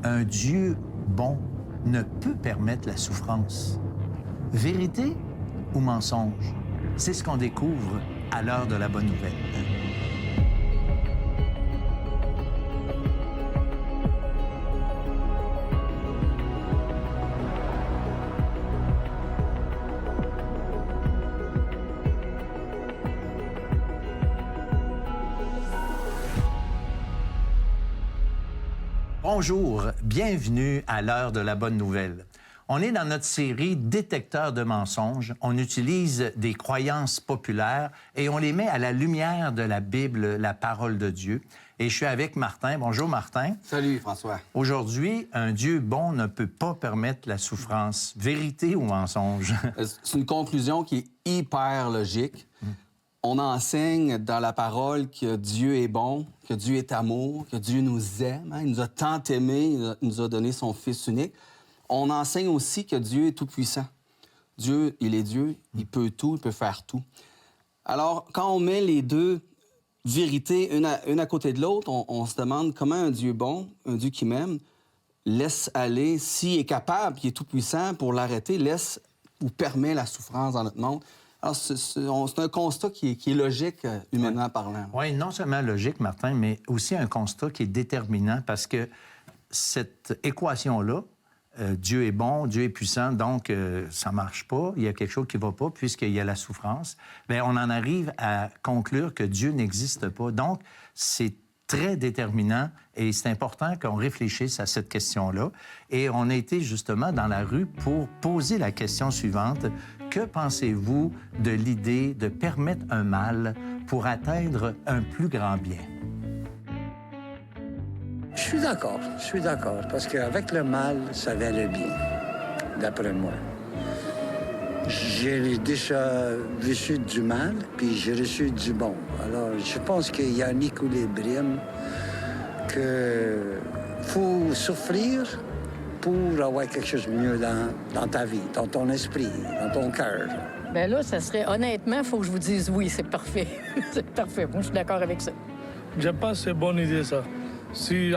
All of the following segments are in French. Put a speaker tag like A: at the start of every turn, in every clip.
A: un Dieu bon ne peut permettre la souffrance? Vérité ou mensonge? C'est ce qu'on découvre à l'heure de la bonne nouvelle. Bonjour, bienvenue à l'heure de la bonne nouvelle. On est dans notre série Détecteur de mensonges. On utilise des croyances populaires et on les met à la lumière de la Bible, la parole de Dieu. Et je suis avec Martin. Bonjour Martin.
B: Salut François.
A: Aujourd'hui, un Dieu bon ne peut pas permettre la souffrance. Vérité ou mensonge?
B: C'est une conclusion qui est hyper logique. On enseigne dans la parole que Dieu est bon, que Dieu est amour, que Dieu nous aime. Il nous a tant aimés, il nous a donné son Fils unique. On enseigne aussi que Dieu est tout-puissant. Dieu, il est Dieu, il peut tout, il peut faire tout. Alors, quand on met les deux vérités une à côté de l'autre, on se demande comment un Dieu bon, un Dieu qui m'aime, laisse aller, s'il est capable, il est tout-puissant, pour l'arrêter, laisse ou permet la souffrance dans notre monde. Alors, c'est un constat qui est logique, humainement parlant.
A: Oui, non seulement logique, Martin, mais aussi un constat qui est déterminant parce que cette équation-là, Dieu est bon, Dieu est puissant, donc ça ne marche pas, il y a quelque chose qui ne va pas puisqu'il y a la souffrance, bien, on en arrive à conclure que Dieu n'existe pas. Donc, c'est très déterminant et c'est important qu'on réfléchisse à cette question-là. Et on a été justement dans la rue pour poser la question suivante. Que pensez-vous de l'idée de permettre un mal pour atteindre un plus grand bien?
C: Je suis d'accord, parce qu'avec le mal, ça vient le bien, d'après moi. J'ai déjà reçu du mal, puis j'ai reçu du bon. Alors, je pense qu'il y a un équilibre, que faut souffrir pour avoir quelque chose de mieux dans ta vie, dans ton esprit, dans ton cœur.
D: Bien là, ça serait, honnêtement, il faut que je vous dise oui, c'est parfait. C'est parfait. Moi, je suis d'accord avec ça.
E: Je pense que c'est une bonne idée, ça. Si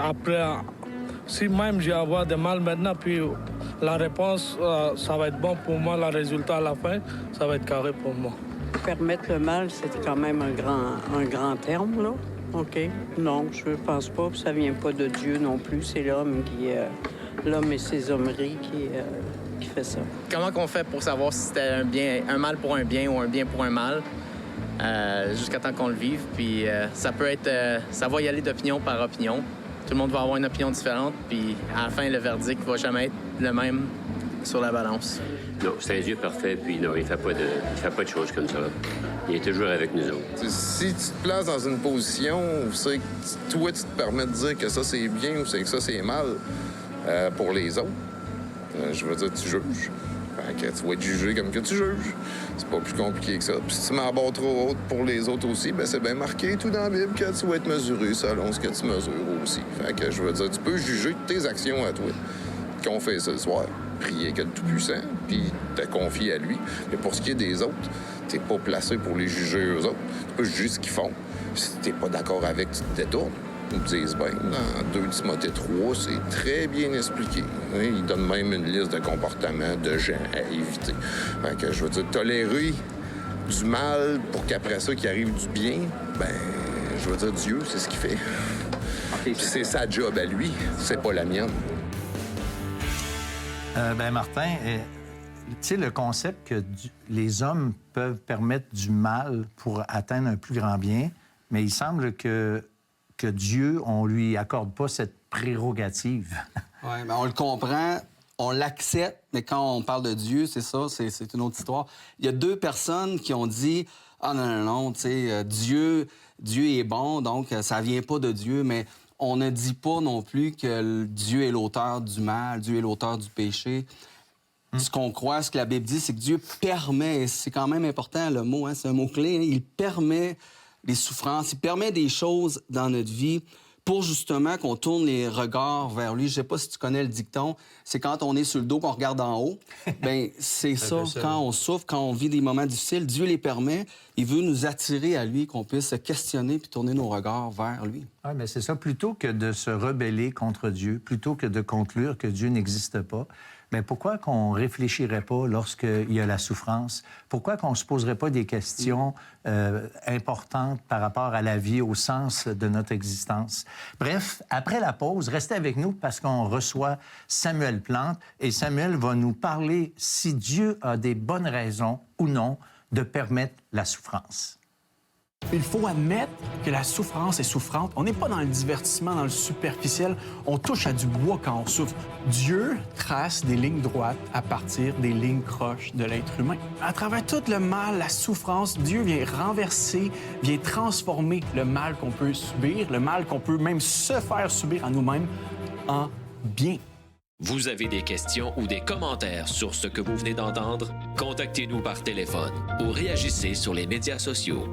E: même j'ai avoir de mal maintenant, puis la réponse, ça va être bon pour moi, le résultat à la fin, ça va être carré pour moi.
F: Permettre le mal, c'est quand même un grand terme, là. OK. Non, je pense pas, ça vient pas de Dieu non plus, c'est l'homme l'homme et ses hommeries qui fait ça.
G: Comment qu'on fait pour savoir si c'était un mal pour un bien ou un bien pour un mal? Jusqu'à temps qu'on le vive. Puis ça peut être... ça va y aller d'opinion par opinion. Tout le monde va avoir une opinion différente. Puis à la fin, le verdict va jamais être le même sur la balance.
H: Non, c'est un Dieu parfait. Puis non, il fait pas de choses comme ça. Il est toujours avec nous autres.
I: Si tu te places dans une position où c'est que toi, tu te permets de dire que ça, c'est bien ou que ça, c'est mal pour les autres, je veux dire, tu juges. Fait que tu vas être jugé comme que tu juges. C'est pas plus compliqué que ça. Puis si tu m'en bats trop haute pour les autres aussi, bien, c'est bien marqué tout dans la Bible que tu vas être mesuré selon ce que tu mesures aussi. Fait que je veux dire, tu peux juger de tes actions à toi. Qu'on fait ça le soir, prier que le Tout-Puissant, puis te confier à lui. Mais pour ce qui est des autres, t'es pas placé pour les juger eux autres. Tu peux juger ce qu'ils font. Si t'es pas d'accord avec, tu te détournes. Ils disent bien, dans 2 Timothée 3, c'est très bien expliqué. Ils donnent même une liste de comportements de gens à éviter. Fait que je veux dire, tolérer du mal pour qu'après ça, qu'il arrive du bien, ben, je veux dire, Dieu, c'est ce qu'il fait. Puis c'est sa job à lui, c'est pas la mienne.
A: Ben Martin, tu sais, le concept que les hommes peuvent permettre du mal pour atteindre un plus grand bien, mais il semble que Dieu, on lui accorde pas cette prérogative.
B: Oui, mais on le comprend, on l'accepte, mais quand on parle de Dieu, c'est ça, c'est une autre histoire. Il y a 2 personnes qui ont dit « Ah non, tu sais, Dieu est bon, donc ça vient pas de Dieu », mais on ne dit pas non plus que Dieu est l'auteur du mal, Dieu est l'auteur du péché. Ce qu'on croit, ce que la Bible dit, c'est que Dieu permet, et c'est quand même important le mot, c'est un mot-clé, il permet les souffrances, il permet des choses dans notre vie pour justement qu'on tourne les regards vers lui. Je sais pas si tu connais le dicton, c'est quand on est sur le dos qu'on regarde en haut. Bien, c'est ça. Quand on souffre, quand on vit des moments difficiles, Dieu les permet. Il veut nous attirer à lui, qu'on puisse se questionner puis tourner nos regards vers lui.
A: Oui, mais c'est ça. Plutôt que de se rebeller contre Dieu, plutôt que de conclure que Dieu n'existe pas, bien, pourquoi qu'on ne réfléchirait pas lorsqu'il y a la souffrance? Pourquoi qu'on ne se poserait pas des questions importantes par rapport à la vie, au sens de notre existence? Bref, après la pause, restez avec nous parce qu'on reçoit Samuel Plante et Samuel va nous parler si Dieu a des bonnes raisons ou non de permettre la souffrance.
J: Il faut admettre que la souffrance est souffrante. On n'est pas dans le divertissement, dans le superficiel. On touche à du bois quand on souffre. Dieu trace des lignes droites à partir des lignes croches de l'être humain. À travers tout le mal, la souffrance, Dieu vient renverser, vient transformer le mal qu'on peut subir, le mal qu'on peut même se faire subir à nous-mêmes, en bien.
K: Vous avez des questions ou des commentaires sur ce que vous venez d'entendre? Contactez-nous par téléphone ou réagissez sur les médias sociaux.